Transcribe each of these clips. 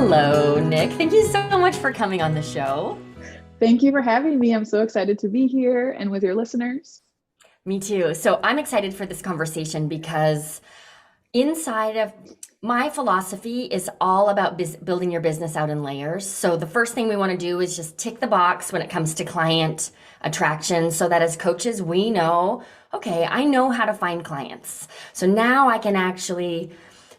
Hello, Nick. Thank you so much for coming on the show. Thank you for having me. I'm so excited to be here and with your listeners. Me too. So I'm excited for this conversation because inside of my philosophy is all about building your business out in layers. So the first thing we want to do is just tick the box when it comes to client attraction so that as coaches, we know, okay, I know how to find clients. So now I can actually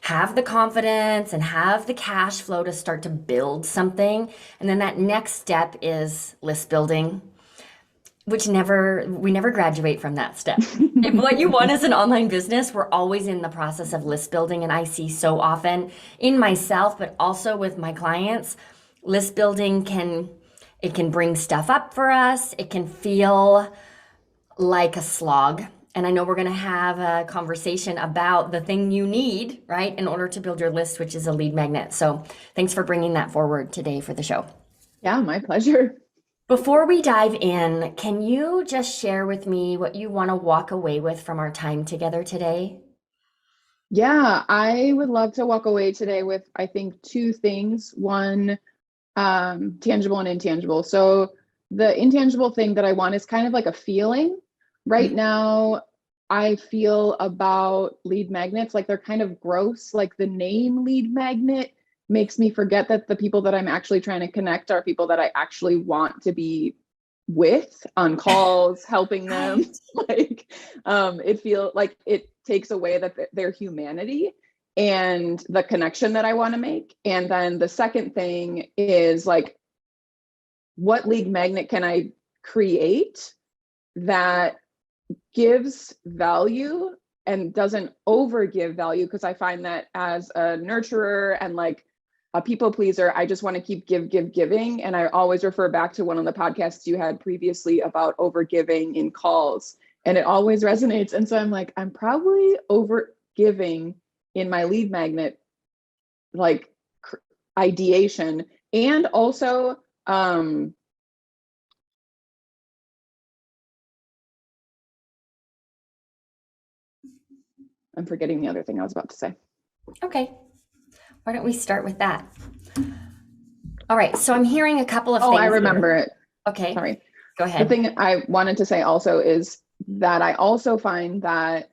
have the confidence and have the cash flow to start to build something. And then that next step is list building, which we never graduate from that step. If what you want is an online business, we're always in the process of list building. And I see so often in myself, but also with my clients, list building can bring stuff up for us. It can feel like a slog. And I know we're going to have a conversation about the thing you need, right, in order to build your list, which is a lead magnet. So thanks for bringing that forward today for the show. Yeah, my pleasure. Before we dive in, can you just share with me what you want to walk away with from our time together today? Yeah, I would love to walk away today with, I think, two things. One, tangible and intangible. So the intangible thing that I want is kind of like a feeling. Right now, I feel about lead magnets like they're kind of gross. Like the name lead magnet makes me forget that the people that I'm actually trying to connect are people that I actually want to be with on calls, helping them. Right. It feels like it takes away their humanity and the connection that I want to make. And then the second thing is like, what lead magnet can I create that gives value and doesn't over give value? Because I find that as a nurturer and like a people pleaser, I just want to keep giving. And I always refer back to one of the podcasts you had previously about over giving in calls. And it always resonates. And so I'm like, I'm probably over giving in my lead magnet, like ideation. And also, I'm forgetting the other thing I was about to say. Okay. Why don't we start with that? All right. So I'm hearing a couple of things. Oh, I remember it. Okay. Sorry. Go ahead. The thing I wanted to say also is that I also find that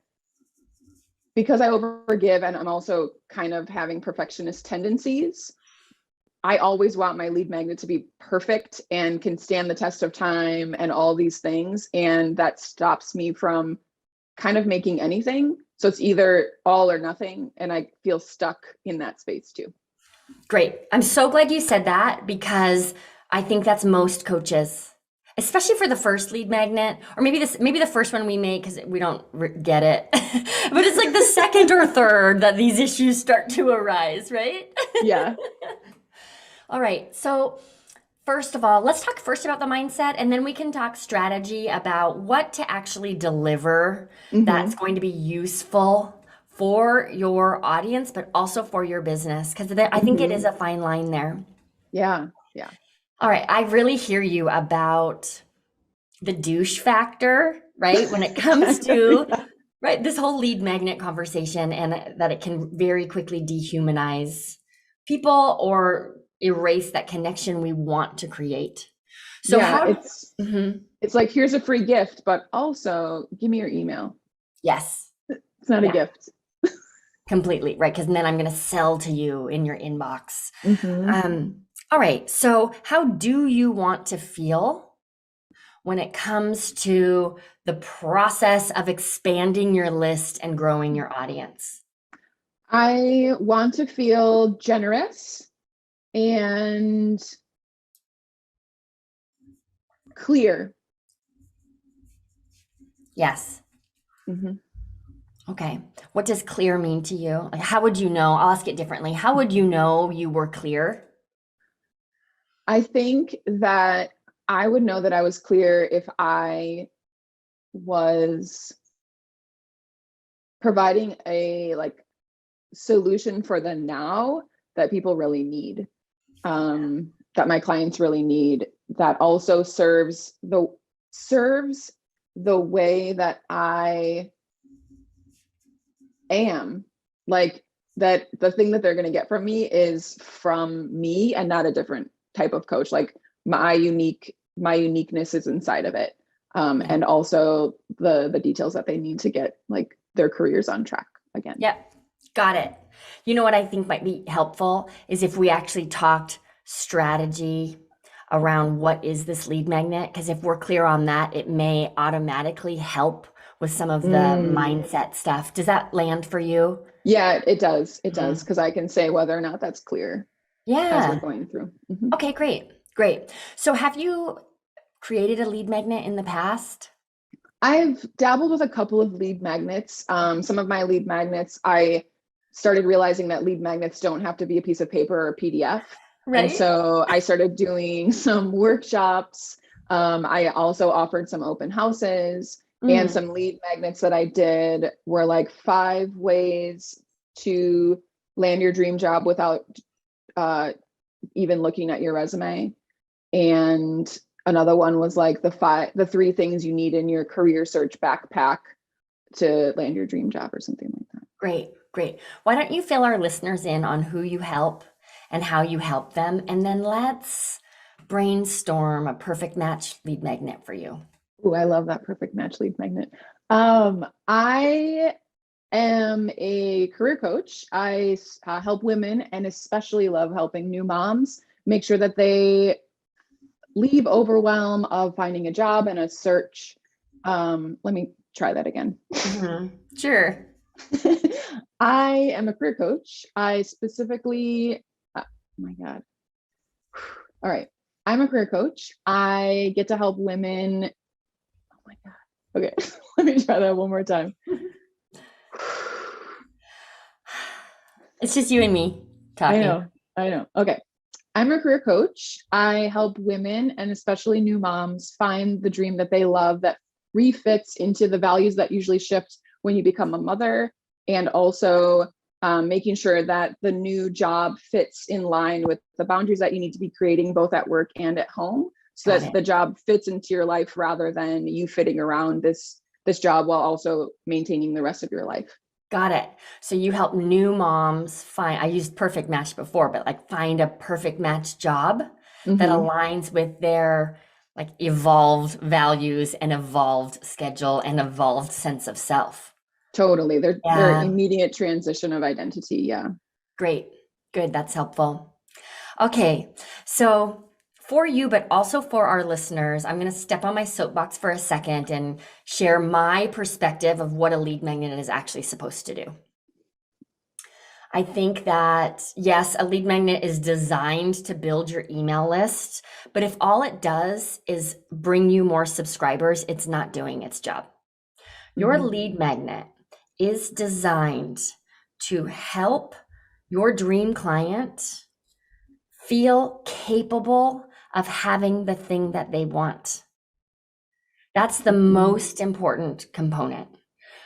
because I overgive and I'm also kind of having perfectionist tendencies, I always want my lead magnet to be perfect and can stand the test of time and all these things. And that stops me from kind of making anything. So it's either all or nothing. And I feel stuck in that space too. Great. I'm so glad you said that because I think that's most coaches, especially for the first lead magnet, or maybe the first one we make because we don't get it, but it's like the second or third that these issues start to arise, right? Yeah. All right. So first of all, let's talk first about the mindset, and then we can talk strategy about what to actually deliver that's going to be useful for your audience, but also for your business, because I think it is a fine line there. Yeah. Yeah. All right. I really hear you about the douche factor, right? When it comes to right, this whole lead magnet conversation, and that it can very quickly dehumanize people or erase that connection we want to create. So yeah, how it's like, here's a free gift, but also give me your email. Yes. It's not a gift. Completely, right? Because then I'm going to sell to you in your inbox. Mm-hmm. All right. So how do you want to feel when it comes to the process of expanding your list and growing your audience? I want to feel generous and clear. Yes. Mm-hmm. Okay. What does clear mean to you? Like, how would you know? I'll ask it differently. How would you know you were clear? I think that I would know that I was clear if I was providing a like solution for the now that people really need, that my clients really need, that also serves the way that I am. Like that the thing that they're going to get from me is from me and not a different type of coach. Like my uniqueness is inside of it. And also the details that they need to get like their careers on track again. Yep. Got it. You know what I think might be helpful is if we actually talked strategy around what is this lead magnet? Because if we're clear on that, it may automatically help with some of the mindset stuff. Does that land for you? Yeah, it does. It does. Because I can say whether or not that's clear as we're going through. Okay, great. Great. So have you created a lead magnet in the past? I've dabbled with a couple of lead magnets. Some of my lead magnets, I started realizing that lead magnets don't have to be a piece of paper or a PDF. Right. And so I started doing some workshops. I also offered some open houses, and some lead magnets that I did were like 5 ways to land your dream job without even looking at your resume. And another one was like the 3 things you need in your career search backpack to land your dream job or something like that. Great, great. Why don't you fill our listeners in on who you help and how you help them? And then let's brainstorm a perfect match lead magnet for you. Oh, I love that perfect match lead magnet. I am a career coach. I help women and especially love helping new moms make sure that they leave overwhelm of finding a job and a search. Let me try that again. Sure. I am a career coach. I specifically, oh my God. All right. I'm a career coach. I get to help women. Oh my God. Okay. Let me try that one more time. It's just you and me talking. I know. Okay. I'm a career coach. I help women and especially new moms find the dream that they love that refits into the values that usually shift when you become a mother, and also making sure that the new job fits in line with the boundaries that you need to be creating both at work and at home, so that the job fits into your life rather than you fitting around this job while also maintaining the rest of your life. Got it. So you help new moms find, I used perfect match before, but like find a perfect match job that aligns with their like evolved values and evolved schedule and evolved sense of self. Totally. Their immediate transition of identity. Yeah. Great. Good. That's helpful. Okay. So for you, but also for our listeners, I'm going to step on my soapbox for a second and share my perspective of what a lead magnet is actually supposed to do. I think that, yes, a lead magnet is designed to build your email list, but if all it does is bring you more subscribers, it's not doing its job. Your lead magnet is designed to help your dream client feel capable of having the thing that they want. That's the most important component.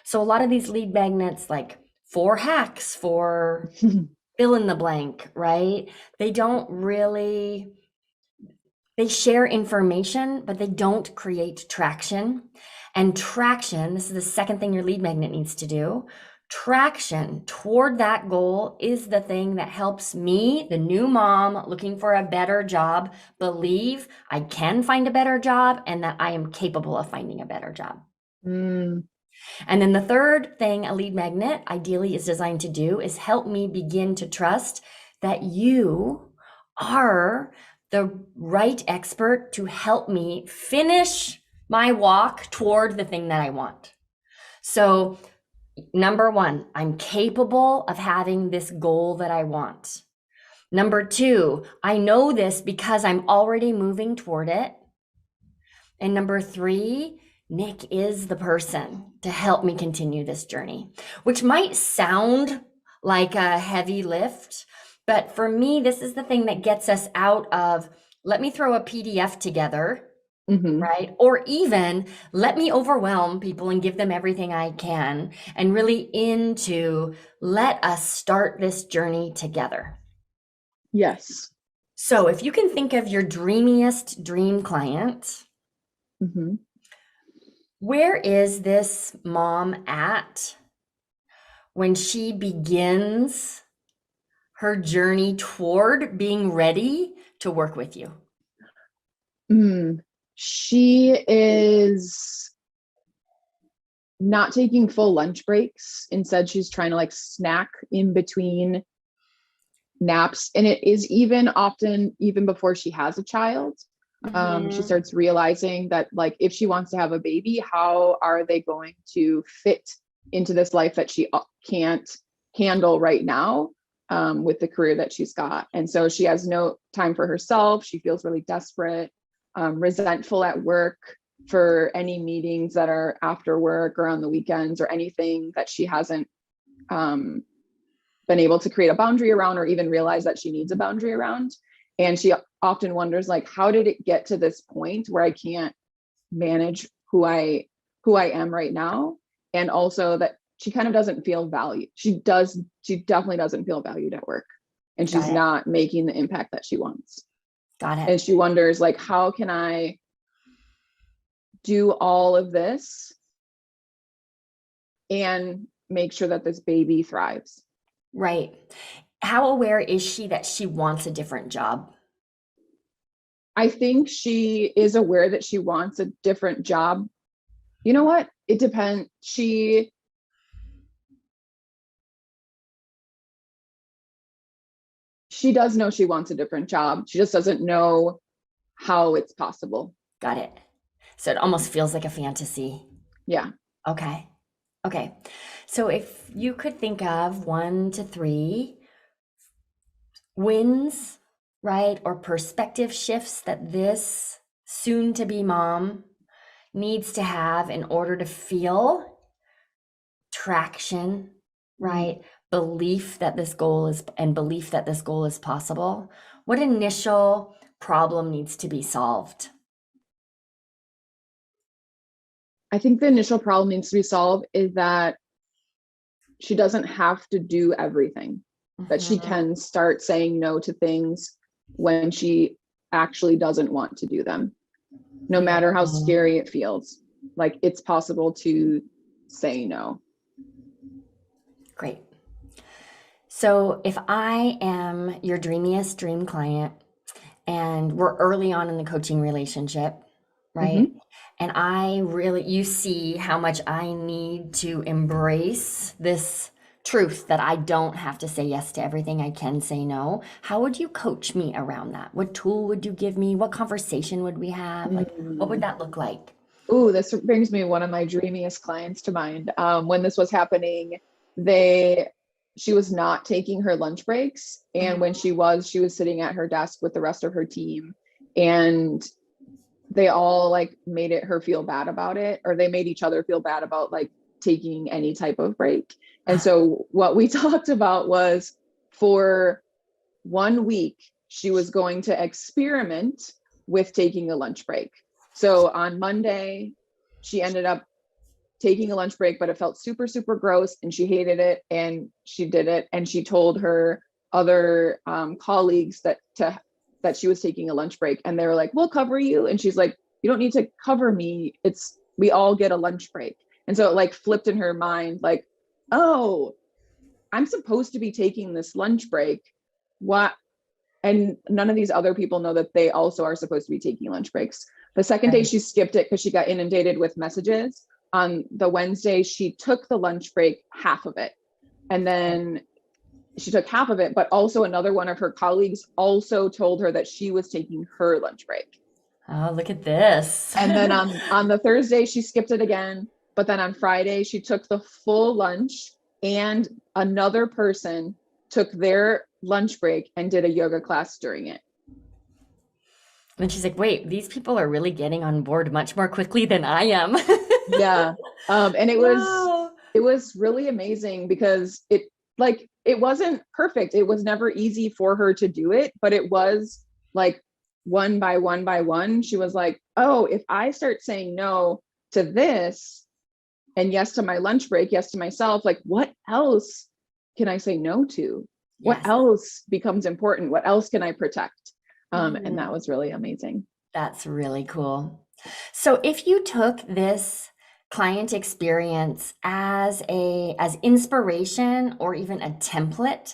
So a lot of these lead magnets, like 4 hacks for fill in the blank, right? They share information, but they don't create traction. And traction, this is the second thing your lead magnet needs to do. Traction toward that goal is the thing that helps me, the new mom looking for a better job, believe I can find a better job and that I am capable of finding a better job. And then the third thing a lead magnet ideally is designed to do is help me begin to trust that you are the right expert to help me finish my walk toward the thing that I want. So number 1, I'm capable of having this goal that I want. Number 2, I know this because I'm already moving toward it. And number 3, Nic is the person to help me continue this journey, which might sound like a heavy lift, but for me, this is the thing that gets us out of, let me throw a PDF together, right? Or even let me overwhelm people and give them everything I can, and really into let us start this journey together. Yes. So if you can think of your dreamiest dream client, where is this mom at when she begins her journey toward being ready to work with you? She is not taking full lunch breaks. Instead, she's trying to like snack in between naps. And it is even often, even before she has a child, she starts realizing that like, if she wants to have a baby, how are they going to fit into this life that she can't handle right now, with the career that she's got? And so she has no time for herself. She feels really desperate, resentful at work for any meetings that are after work or on the weekends or anything that she hasn't been able to create a boundary around or even realize that she needs a boundary around. And she often wonders like, how did it get to this point where I can't manage who I am right now? And also that she kind of doesn't feel valued. She definitely doesn't feel valued at work, and she's not making the impact that she wants. Got it. And she wonders like, how can I do all of this and make sure that this baby thrives? Right. How aware is she that she wants a different job? I think she is aware that she wants a different job. You know what? It depends. She does know she wants a different job. She just doesn't know how it's possible. Got it. So it almost feels like a fantasy. Yeah. Okay. Okay. So if you could think of 1 to 3 wins, right, or perspective shifts that this soon to be mom needs to have in order to feel traction, right? Belief that this goal is possible. What initial problem needs to be solved? I think the initial problem needs to be solved is that she doesn't have to do everything, that she can start saying no to things when she actually doesn't want to do them, no matter how scary it feels. Like, it's possible to say no. Great. So if I am your dreamiest dream client and we're early on in the coaching relationship, right? And you see how much I need to embrace this truth that I don't have to say yes to everything. I can say no. How would you coach me around that? What tool would you give me? What conversation would we have? Like, what would that look like? Ooh, this brings me one of my dreamiest clients to mind. When this was happening, she was not taking her lunch breaks. And when she was sitting at her desk with the rest of her team, and they all like made her feel bad about it, or they made each other feel bad about like taking any type of break. And so what we talked about was, for 1 week, she was going to experiment with taking a lunch break. So on Monday, she ended up taking a lunch break, but it felt super, super gross and she hated it, and she did it. And she told her other colleagues that she was taking a lunch break, and they were like, we'll cover you. And she's like, you don't need to cover me. We all get a lunch break. And so it like flipped in her mind, like, oh, I'm supposed to be taking this lunch break. What? And none of these other people know that they also are supposed to be taking lunch breaks. The second day she skipped it because she got inundated with messages. On the Wednesday, she took the lunch break, half of it. And then she took half of it, but also another one of her colleagues also told her that she was taking her lunch break. Oh, look at this. And then on the Thursday, she skipped it again. But then on Friday, she took the full lunch, and another person took their lunch break and did a yoga class during it. And she's like, wait, these people are really getting on board much more quickly than I am. Yeah. And it was really amazing, because it wasn't perfect. It was never easy for her to do it, but it was like one by one, she was like, oh, if I start saying no to this and yes to my lunch break, yes to myself, like, what else can I say no to? What else becomes important? What else can I protect? And that was really amazing. That's really cool. So if you took this client experience as inspiration or even a template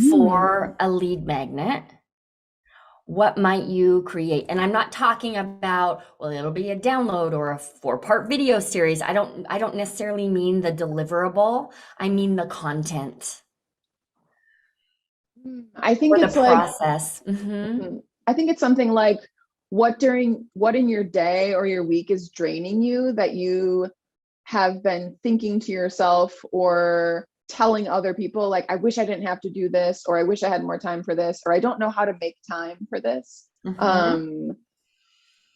for a lead magnet, what might you create? And I'm not talking about, well, it'll be a download or a 4-part video series. I don't necessarily mean the deliverable. I mean the content I think or the it's like, process. Mm-hmm. I think it's something like what in your day or your week is draining you that you have been thinking to yourself or telling other people, like, I wish I didn't have to do this, or I wish I had more time for this, or I don't know how to make time for this. Mm-hmm.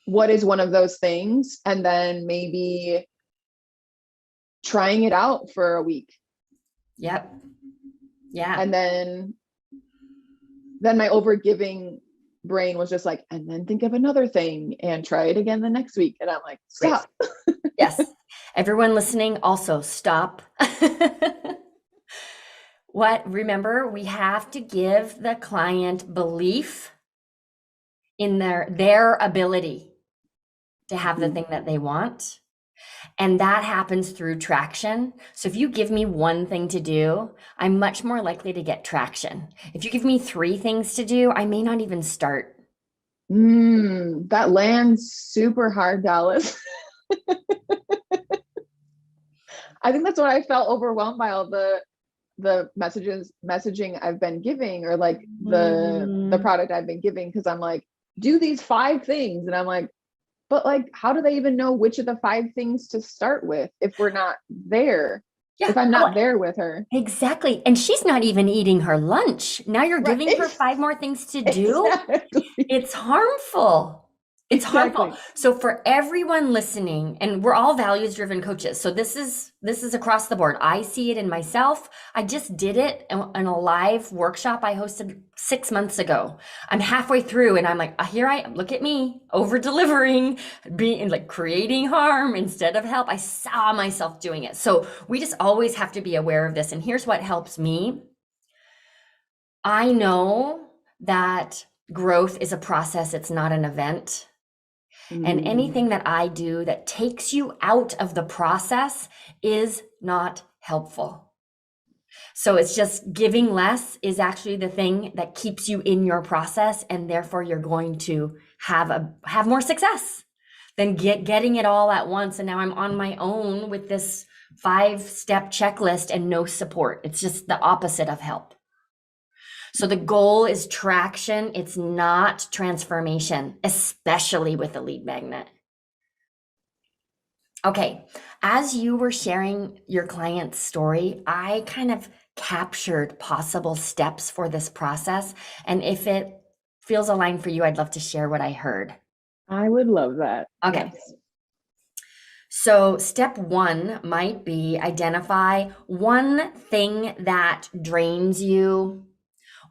What is one of those things? And then maybe trying it out for a week. Yep. Yeah. And then my overgiving brain was just like, and then think of another thing and try it again the next week. And I'm like, stop. Yes. Everyone listening, also stop. Remember, we have to give the client belief in their ability to have the thing that they want. And that happens through traction. So if you give me one thing to do, I'm much more likely to get traction. If you give me 3 things to do, I may not even start. That lands super hard, Dallas. I think that's what I felt overwhelmed by all the messaging I've been giving, or like the product I've been giving, because I'm like, do these 5 things, and I'm like, but like, how do they even know which of the 5 things to start with if we're not there? Yeah. If I'm not there with her. Exactly. And she's not even eating her lunch. Now you're giving her 5 more things to do. Exactly. It's harmful. It's harmful. So for everyone listening, and we're all values-driven coaches. So this is across the board. I see it in myself. I just did it in a live workshop I hosted 6 months ago. I'm halfway through and I'm like, here I am. Look at me, over-delivering, being like creating harm instead of help. I saw myself doing it. So we just always have to be aware of this. And here's what helps me. I know that growth is a process. It's not an event. And anything that I do that takes you out of the process is not helpful. So it's just giving less is actually the thing that keeps you in your process, and therefore you're going to have more success than getting it all at once. And now I'm on my own with this 5-step checklist and no support. It's just the opposite of help. So the goal is traction. It's not transformation, especially with a lead magnet. Okay. As you were sharing your client's story, I kind of captured possible steps for this process. And if it feels aligned for you, I'd love to share what I heard. I would love that. Okay. Yes. So step 1 might be identify one thing that drains you.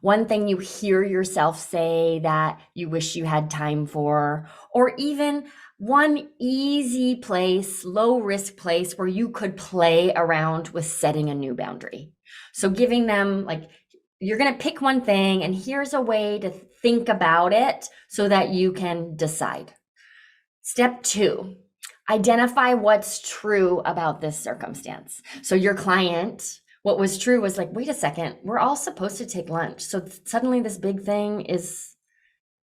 One thing you hear yourself say that you wish you had time for, or even one easy place, low risk place where you could play around with setting a new boundary. So giving them, like, you're going to pick one thing and here's a way to think about it so that you can decide. Step 2, identify what's true about this circumstance. So your client, what was true was like, wait a second, we're all supposed to take lunch. So suddenly this big thing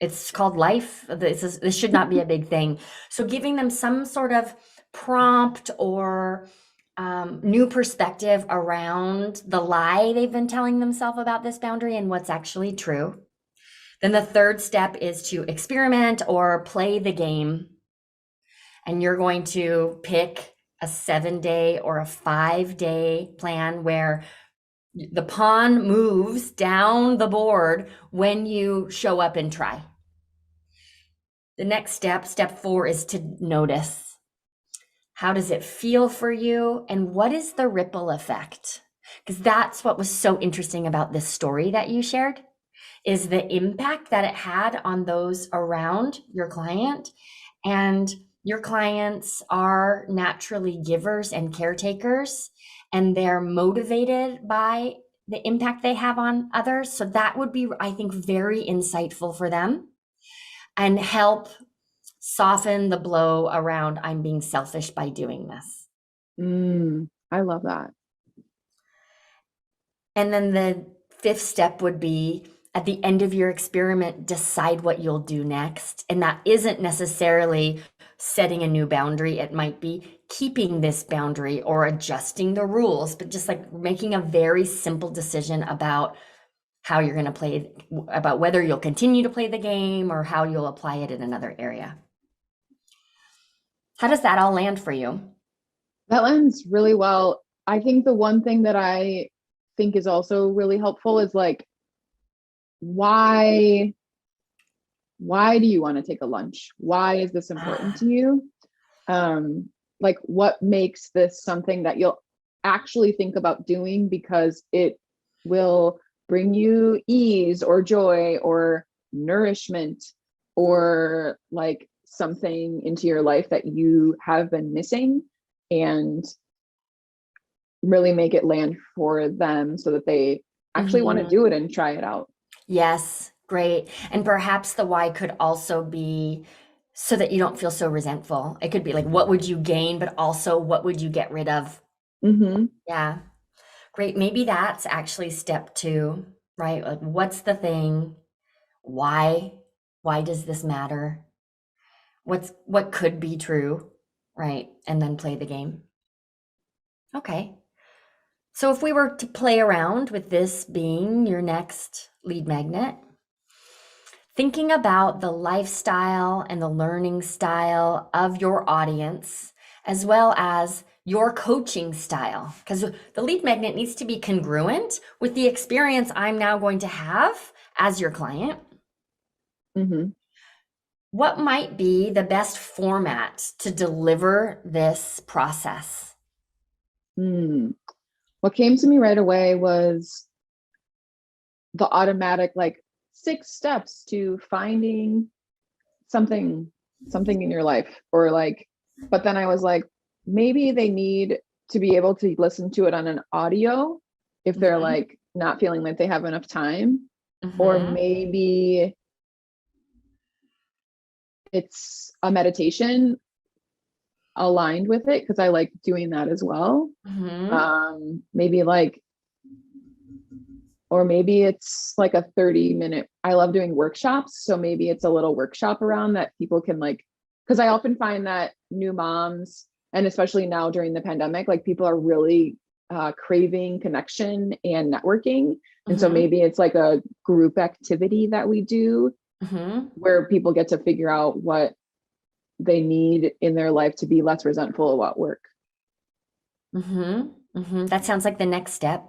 it's called life. This should not be a big thing. So giving them some sort of prompt or new perspective around the lie they've been telling themselves about this boundary and what's actually true. Then the 3rd step is to experiment or play the game. And you're going to pick a 7-day or a 5-day plan where the pawn moves down the board when you show up and try. The next step 4, is to notice. How does it feel for you? And what is the ripple effect? Because that's what was so interesting about this story that you shared, is the impact that it had on those around your client. And your clients are naturally givers and caretakers, and they're motivated by the impact they have on others. So that would be, I think, very insightful for them and help soften the blow around I'm being selfish by doing this. I love that. And then the fifth step would be at the end of your experiment, decide what you'll do next. And that isn't necessarily setting a new boundary. It might be keeping this boundary or adjusting the rules, but just like making a very simple decision about how you're going to play, about whether you'll continue to play the game or how you'll apply it in another area. How does that all land for you? That lands really well. I think the one thing that I think is also really helpful is like, why do you want to take a lunch? Why is this important to you? Like what makes this something that you'll actually think about doing because it will bring you ease or joy or nourishment or like something into your life that you have been missing, and really make it land for them so that they actually want to do it and try it out. Yes, great. And perhaps the why could also be so that you don't feel so resentful. It could be like, what would you gain, but also what would you get rid of? Yeah, great. Maybe that's actually step 2, right? Like, what's the thing? Why? Why does this matter? What could be true, right? And then play the game. Okay. So if we were to play around with this being your next lead magnet, thinking about the lifestyle and the learning style of your audience, as well as your coaching style, because the lead magnet needs to be congruent with the experience I'm now going to have as your client. What might be the best format to deliver this process? What came to me right away was the automatic, like 6 steps to finding something in your life, or like, but then I was like, maybe they need to be able to listen to it on an audio if they're like not feeling like they have enough time, or maybe it's a meditation aligned with it because I like doing that as well. Maybe like, or maybe it's like a 30-minute, I love doing workshops. So maybe it's a little workshop around that people can like, because I often find that new moms, and especially now during the pandemic, like people are really craving connection and networking. And so maybe it's like a group activity that we do where people get to figure out what they need in their life to be less resentful about work. That sounds like the next step.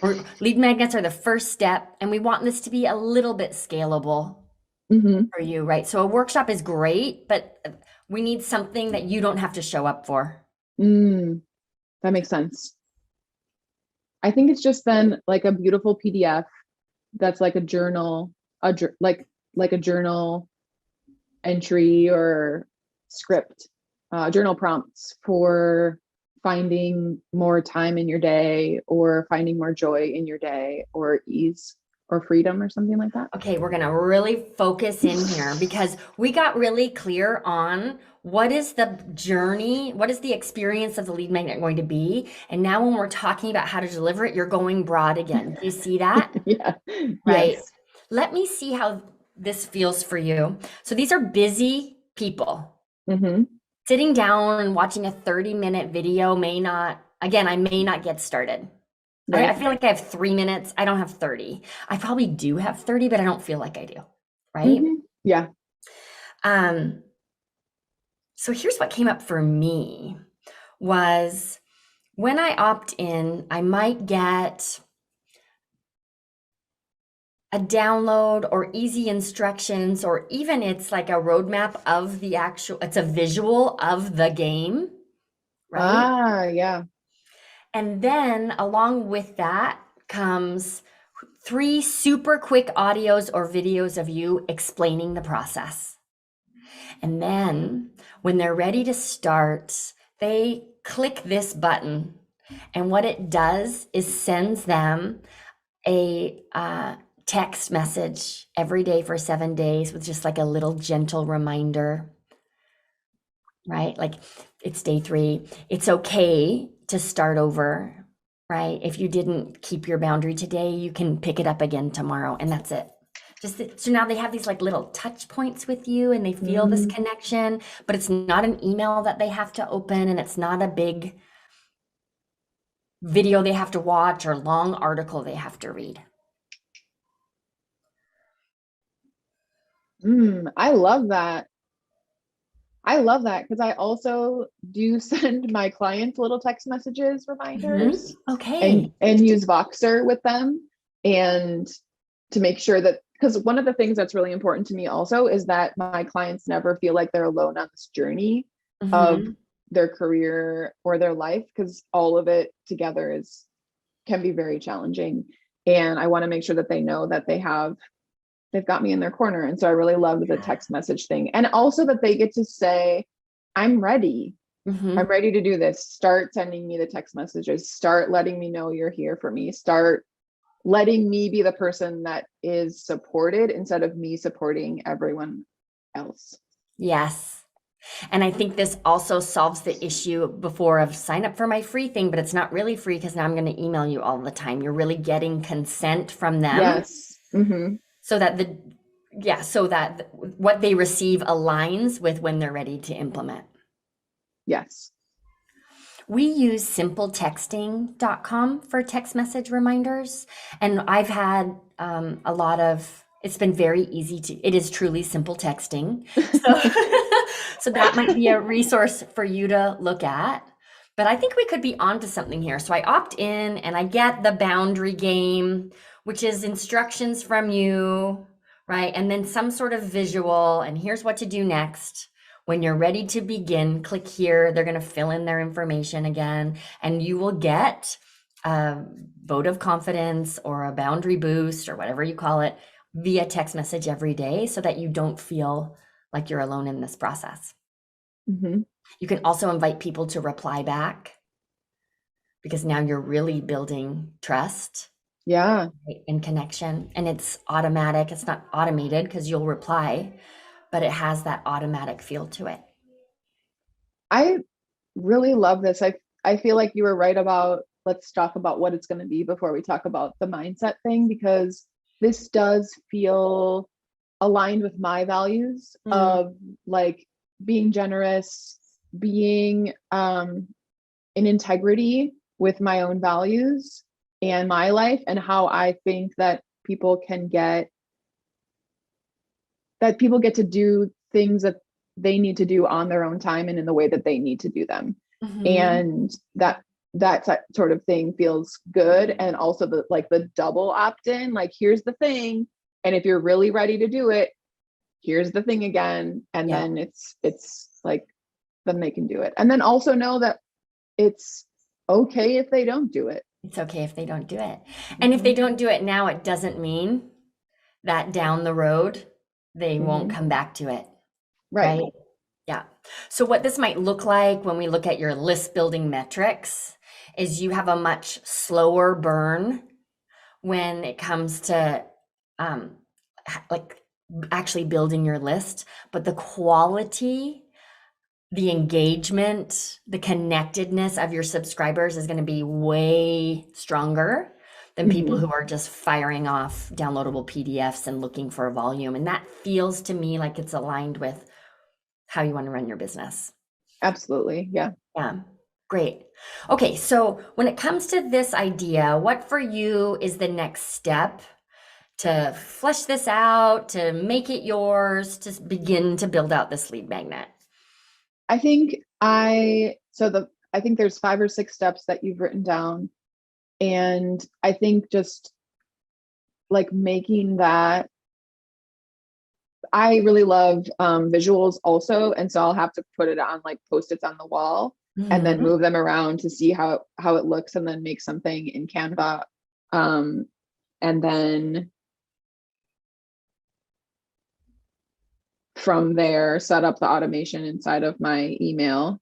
Or lead magnets are the first step, and we want this to be a little bit scalable for you, right? So a workshop is great, but we need something that you don't have to show up for. That makes sense. I think it's just then like a beautiful PDF that's like a journal, like a journal entry or script, journal prompts for finding more time in your day, or finding more joy in your day, or ease or freedom or something like that. Okay, we're gonna really focus in here because we got really clear on what is the journey, what is the experience of the lead magnet going to be? And now when we're talking about how to deliver it, you're going broad again. Do you see that? Yeah. Right. Yes. Let me see how this feels for you. So these are busy people. Sitting down and watching a 30-minute video may not, again, I may not get started. Right. I feel like I have 3 minutes. I don't have 30. I probably do have 30, but I don't feel like I do. Right. Yeah. So here's what came up for me was when I opt in, I might get a download or easy instructions, or even it's like a roadmap of the actual, it's a visual of the game, right? Yeah. And then along with that comes 3 super quick audios or videos of you explaining the process. And then when they're ready to start, they click this button. And what it does is sends them a text message every day for 7 days with just like a little gentle reminder, right? Like, it's day 3. It's okay to start over. right? If you didn't keep your boundary today, you can pick it up again tomorrow, and that's it. So now they have these like little touch points with you and they feel this connection, but it's not an email that they have to open and it's not a big video they have to watch or long article they have to read. I love that. I love that because I also do send my clients little text messages reminders Okay. and use Voxer with them, and to make sure that, because one of the things that's really important to me also is that my clients never feel like they're alone on this journey of their career or their life, because all of it together can be very challenging. And I want to make sure that they know that they've got me in their corner. And so I really loved the text message thing. And also that they get to say, I'm ready. I'm ready to do this. Start sending me the text messages. Start letting me know you're here for me. Start letting me be the person that is supported instead of me supporting everyone else. Yes. And I think this also solves the issue before of sign up for my free thing, but it's not really free because now I'm going to email you all the time. You're really getting consent from them. Yes. So that what they receive aligns with when they're ready to implement. Yes. We use simpletexting.com for text message reminders. And I've had it's been very easy it is truly simple texting. So that might be a resource for you to look at. But I think we could be onto something here. So I opt in and I get the boundary game, which is instructions from you, right? And then some sort of visual, and here's what to do next. When you're ready to begin, click here. They're going to fill in their information again, and you will get a vote of confidence or a boundary boost or whatever you call it via text message every day so that you don't feel like you're alone in this process. You can also invite people to reply back because now you're really building trust. Yeah. And connection, and it's automatic. It's not automated because you'll reply, but it has that automatic feel to it. I really love this. I feel like you were right about, let's talk about what it's going to be before we talk about the mindset thing, because this does feel aligned with my values of like being generous, being in integrity with my own values and my life, and how I think that people get to do things that they need to do on their own time and in the way that they need to do them. And that sort of thing feels good. And also the double opt-in, like, here's the thing, and if you're really ready to do it, here's the thing again. And then it's like, then they can do it. And then also know that it's okay if they don't do it. It's okay if they don't do it. And if they don't do it now, it doesn't mean that down the road they won't come back to it. Right? Yeah. So what this might look like when we look at your list building metrics is you have a much slower burn when it comes to like actually building your list, but the quality, the engagement, the connectedness of your subscribers is going to be way stronger than people who are just firing off downloadable PDFs and looking for a volume. And that feels to me like it's aligned with how you want to run your business. Absolutely. Yeah. Yeah. Great. Okay. So when it comes to this idea, what for you is the next step to flesh this out, to make it yours, to begin to build out this lead magnet? I think I think there's 5 or 6 steps that you've written down. And I think just like making that, I really love visuals also. And so I'll have to put it on like Post-its on the wall and then move them around to see how it looks, and then make something in Canva. And then from there, set up the automation inside of my email.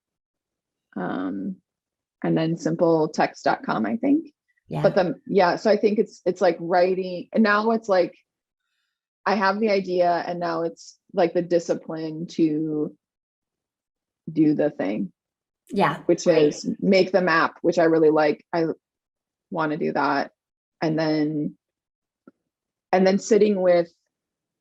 And then simpletext.com, I think. Yeah. But so I think it's like writing, and now it's like, I have the idea, and now it's like the discipline to do the thing. Yeah. Which is make the map, which I really like. want to do that. And then sitting with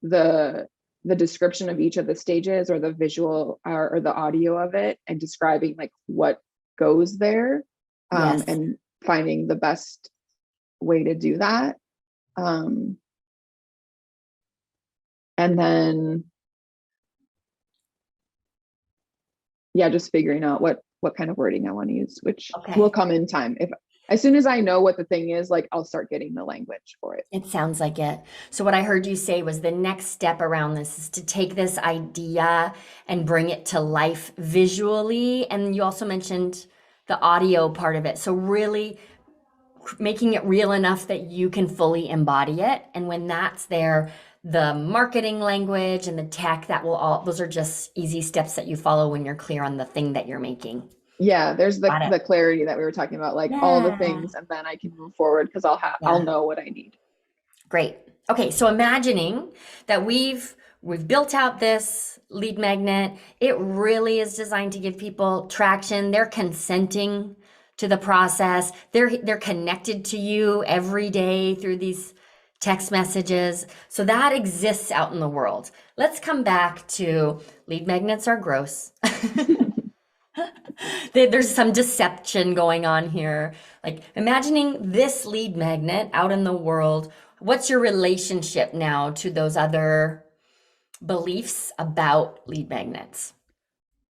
the description of each of the stages, or the visual, or the audio of it, and describing like what goes there, Yes. and finding the best way to do that. And then, yeah, just figuring out what kind of wording I want to use, which Okay. will come in time. As soon as I know what the thing is, like, I'll start getting the language for it. It sounds like it. So what I heard you say was the next step around this is to take this idea and bring it to life visually. And you also mentioned the audio part of it. So really making it real enough that you can fully embody it. And when that's there, the marketing language and the tech, those are just easy steps that you follow when you're clear on the thing that you're making. Yeah, there's Got it. the clarity that we were talking about, like all the things, and then I can move forward because I'll know what I need. Great. Okay, so imagining that we've built out this lead magnet, it really is designed to give people traction. They're consenting to the process. They're connected to you every day through these text messages. So that exists out in the world. Let's come back to lead magnets are gross. There's some deception going on here. Like imagining this lead magnet out in the world, what's your relationship now to those other beliefs about lead magnets?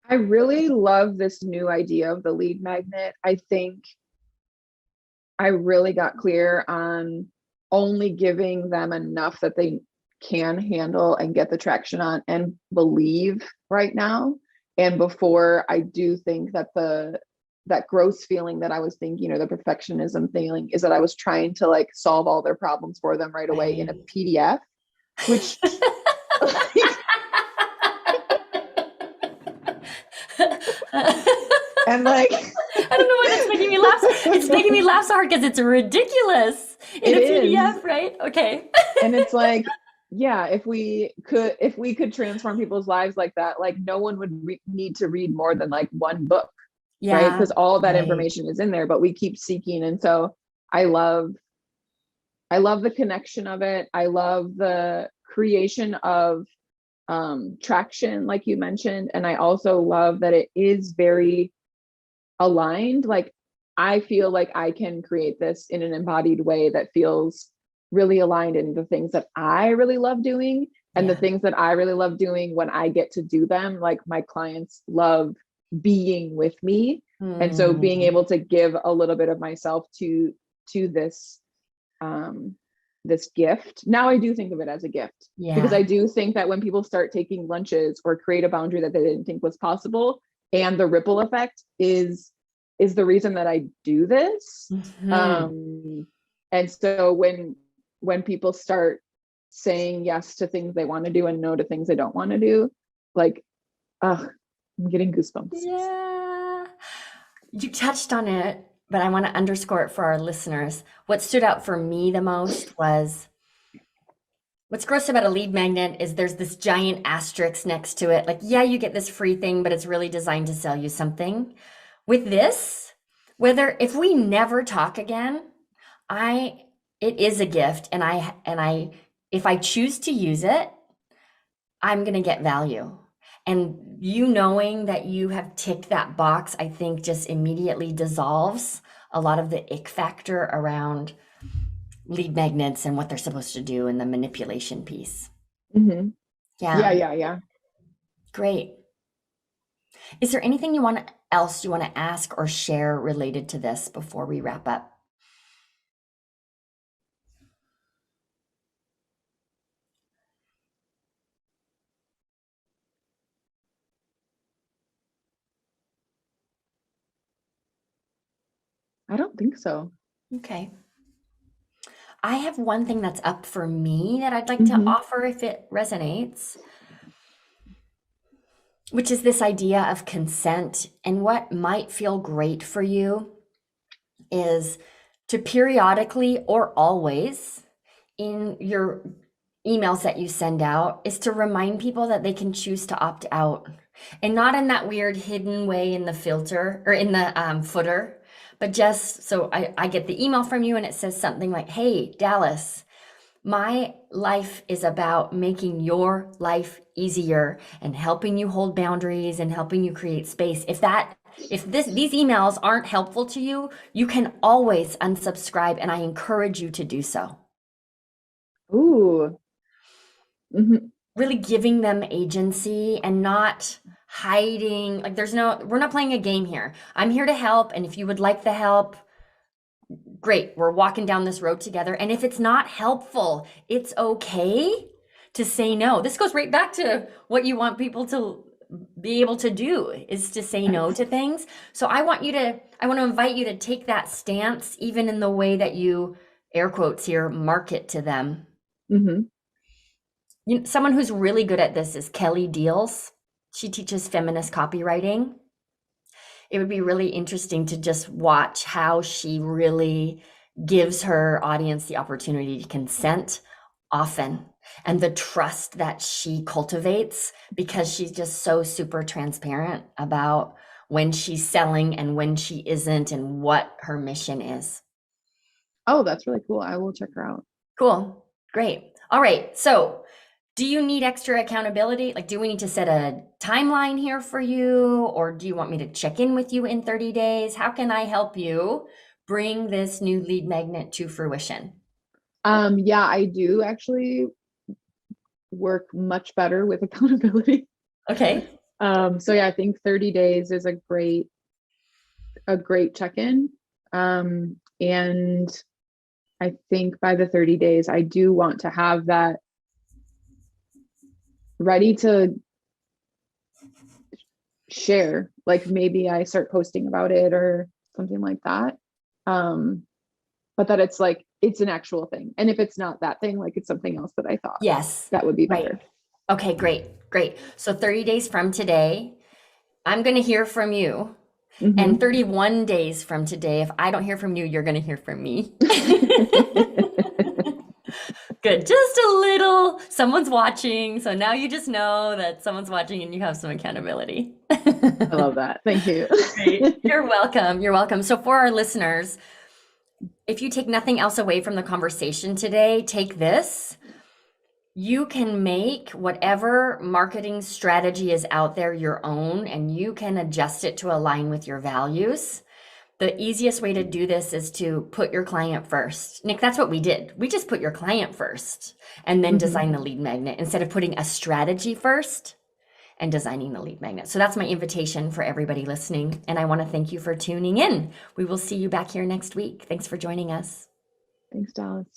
I really love this new idea of the lead magnet. I think I really got clear on only giving them enough that they can handle and get the traction on and believe right now. And before, I do think that that gross feeling that I was thinking, or the perfectionism feeling, is that I was trying to like solve all their problems for them right away in a PDF, which and like, I don't know why that's making me laugh. It's making me laugh so hard because it's ridiculous in a PDF, right? Okay. And it's like, yeah, if we could transform people's lives like that, like no one would need to read more than like one book, right? Because all that information is in there, but we keep seeking. And so I love the connection of it. I love the creation of traction, like you mentioned. And I also love that it is very aligned. Like I feel like I can create this in an embodied way that feels really aligned in the things that I really love doing, and the things that I really love doing when I get to do them, like my clients love being with me. And so being able to give a little bit of myself to this this gift. Now I do think of it as a gift, because I do think that when people start taking lunches or create a boundary that they didn't think was possible, and the ripple effect is the reason that I do this. And so when people start saying yes to things they want to do and no to things they don't want to do, like, I'm getting goosebumps. Yeah. You touched on it, but I want to underscore it for our listeners. What stood out for me the most was, what's gross about a lead magnet is there's this giant asterisk next to it. Like, yeah, you get this free thing, but it's really designed to sell you something. With this, if we never talk again, it is a gift, and if I choose to use it, I'm going to get value. And you knowing that you have ticked that box, I think just immediately dissolves a lot of the ick factor around lead magnets and what they're supposed to do and the manipulation piece. Yeah. Great. Is there anything else you want to ask or share related to this before we wrap up? I don't think so. Okay. I have one thing that's up for me that I'd like to offer if it resonates, which is this idea of consent. And what might feel great for you is to periodically or always in your emails that you send out is to remind people that they can choose to opt out, and not in that weird hidden way in the filter or in the footer, But just so I get the email from you and it says something like, hey, Dallas, my life is about making your life easier and helping you hold boundaries and helping you create space. These emails aren't helpful to you, you can always unsubscribe, and I encourage you to do so. Ooh. Mhm. Really giving them agency and not hiding. Like we're not playing a game here. I'm here to help, and if you would like the help, great, we're walking down this road together. And if it's not helpful, it's okay to say no. This goes right back to what you want people to be able to do, is to say no to things. So I want to invite you to take that stance, even in the way that you, air quotes here, market to them. Mhm. Someone who's really good at this is Kelly Deals. She teaches feminist copywriting. It would be really interesting to just watch how she really gives her audience the opportunity to consent often, and the trust that she cultivates, because she's just so super transparent about when she's selling and when she isn't and what her mission is. Oh, that's really cool. I will check her out. Cool. Great. All right. So do you need extra accountability? Like, do we need to set a timeline here for you? Or do you want me to check in with you in 30 days? How can I help you bring this new lead magnet to fruition? Yeah, I do actually work much better with accountability. Okay. So yeah, I think 30 days is a great check-in. And I think by the 30 days, I do want to have that ready to share. Like maybe I start posting about it or something like that. But that it's like, it's an actual thing. And if it's not that thing, like it's something else that I thought. Yes. That would be Right. better. Okay, great. So 30 days from today, I'm going to hear from you. Mhm. And 31 days from today, if I don't hear from you, you're going to hear from me. Good. Just a little, someone's watching. So now you just know that someone's watching and you have some accountability. I love that. Thank you. Great. You're welcome. You're welcome. So for our listeners, if you take nothing else away from the conversation today, take this. You can make whatever marketing strategy is out there your own, and you can adjust it to align with your values. The easiest way to do this is to put your client first. Nic, that's what we did. We just put your client first and then design the lead magnet, instead of putting a strategy first and designing the lead magnet. So that's my invitation for everybody listening. And I want to thank you for tuning in. We will see you back here next week. Thanks for joining us. Thanks, Dallas.